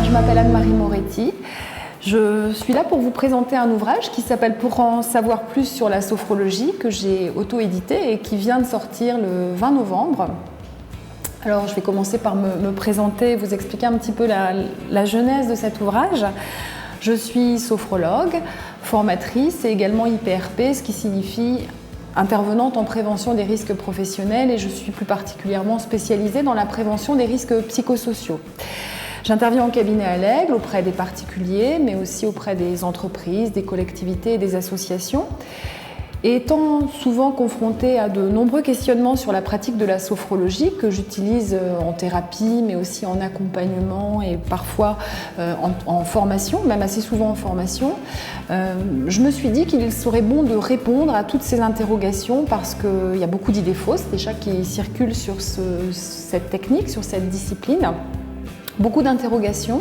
je m'appelle Anne-Marie Moretti. Je suis là pour vous présenter un ouvrage qui s'appelle « Pour en savoir plus sur la sophrologie » que j'ai auto-édité et qui vient de sortir le 20 novembre. Alors je vais commencer par me présenter, vous expliquer un petit peu la genèse de cet ouvrage. Je suis sophrologue, formatrice et également IPRP, ce qui signifie intervenante en prévention des risques professionnels, et je suis plus particulièrement spécialisée dans la prévention des risques psychosociaux. J'interviens en cabinet à l'Aigle auprès des particuliers, mais aussi auprès des entreprises, des collectivités et des associations. Et étant souvent confrontée à de nombreux questionnements sur la pratique de la sophrologie que j'utilise en thérapie, mais aussi en accompagnement et parfois en formation, même assez souvent en formation, je me suis dit qu'il serait bon de répondre à toutes ces interrogations parce qu'il y a beaucoup d'idées fausses déjà qui circulent sur cette technique, sur cette discipline, beaucoup d'interrogations.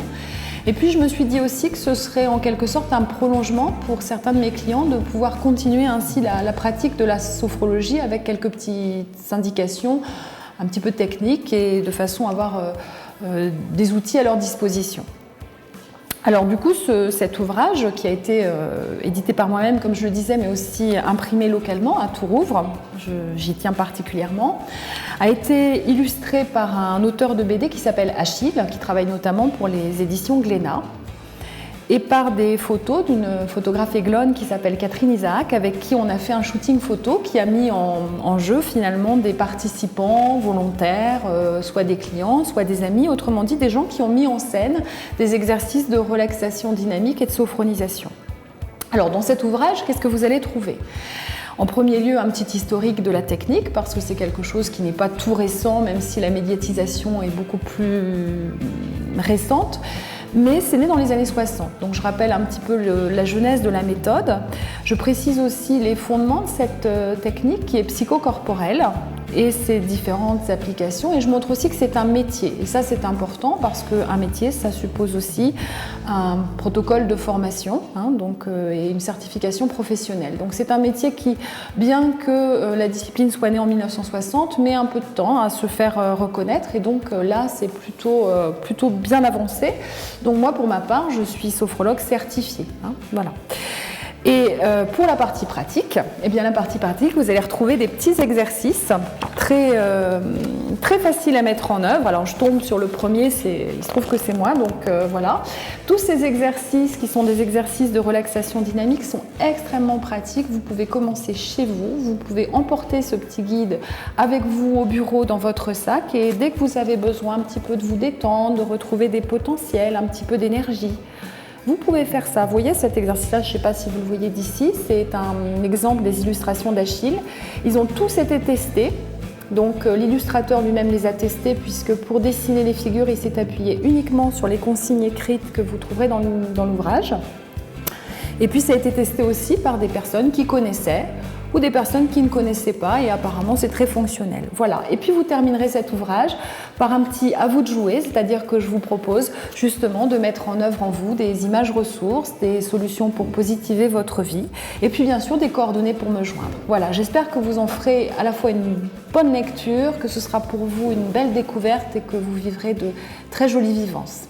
Et puis je me suis dit aussi que ce serait en quelque sorte un prolongement pour certains de mes clients de pouvoir continuer ainsi la pratique de la sophrologie avec quelques petites indications, un petit peu techniques et de façon à avoir des outils à leur disposition. Alors du coup, cet ouvrage qui a été édité par moi-même, comme je le disais, mais aussi imprimé localement à Tourouvre, j'y tiens particulièrement, a été illustré par un auteur de BD qui s'appelle Achille, qui travaille notamment pour les éditions Glénat, et par des photos d'une photographe aiglonne qui s'appelle Catherine Isaac, avec qui on a fait un shooting photo qui a mis en jeu finalement des participants volontaires, soit des clients, soit des amis, autrement dit des gens qui ont mis en scène des exercices de relaxation dynamique et de sophronisation. Alors dans cet ouvrage, qu'est-ce que vous allez trouver ? En premier lieu, un petit historique de la technique, parce que c'est quelque chose qui n'est pas tout récent, même si la médiatisation est beaucoup plus récente. Mais c'est né dans les années 60, donc je rappelle un petit peu la genèse de la méthode. Je précise aussi les fondements de cette technique qui est psychocorporelle et ses différentes applications, et je montre aussi que c'est un métier, et ça c'est important parce qu'un métier ça suppose aussi un protocole de formation et une certification professionnelle. Donc c'est un métier qui, bien que la discipline soit née en 1960, met un peu de temps à se faire reconnaître, et donc là c'est plutôt bien avancé. Donc moi pour ma part je suis sophrologue certifiée, voilà. Et pour la partie pratique, vous allez retrouver des petits exercices très faciles à mettre en œuvre. Alors je tombe sur le premier, il se trouve que c'est moi, donc voilà. Tous ces exercices qui sont des exercices de relaxation dynamique sont extrêmement pratiques. Vous pouvez commencer chez vous, vous pouvez emporter ce petit guide avec vous au bureau dans votre sac, et dès que vous avez besoin un petit peu de vous détendre, de retrouver des potentiels, un petit peu d'énergie, vous pouvez faire ça. Vous voyez cet exercice-là, je ne sais pas si vous le voyez d'ici, c'est un exemple des illustrations d'Achille. Ils ont tous été testés, donc l'illustrateur lui-même les a testés, puisque pour dessiner les figures, il s'est appuyé uniquement sur les consignes écrites que vous trouverez dans l'ouvrage. Et puis ça a été testé aussi par des personnes qui connaissaient ou des personnes qui ne connaissaient pas, et apparemment c'est très fonctionnel. Voilà. Et puis vous terminerez cet ouvrage par un petit « à vous de jouer », c'est-à-dire que je vous propose justement de mettre en œuvre en vous des images ressources, des solutions pour positiver votre vie, et puis bien sûr des coordonnées pour me joindre. Voilà, j'espère que vous en ferez à la fois une bonne lecture, que ce sera pour vous une belle découverte et que vous vivrez de très jolies vivances.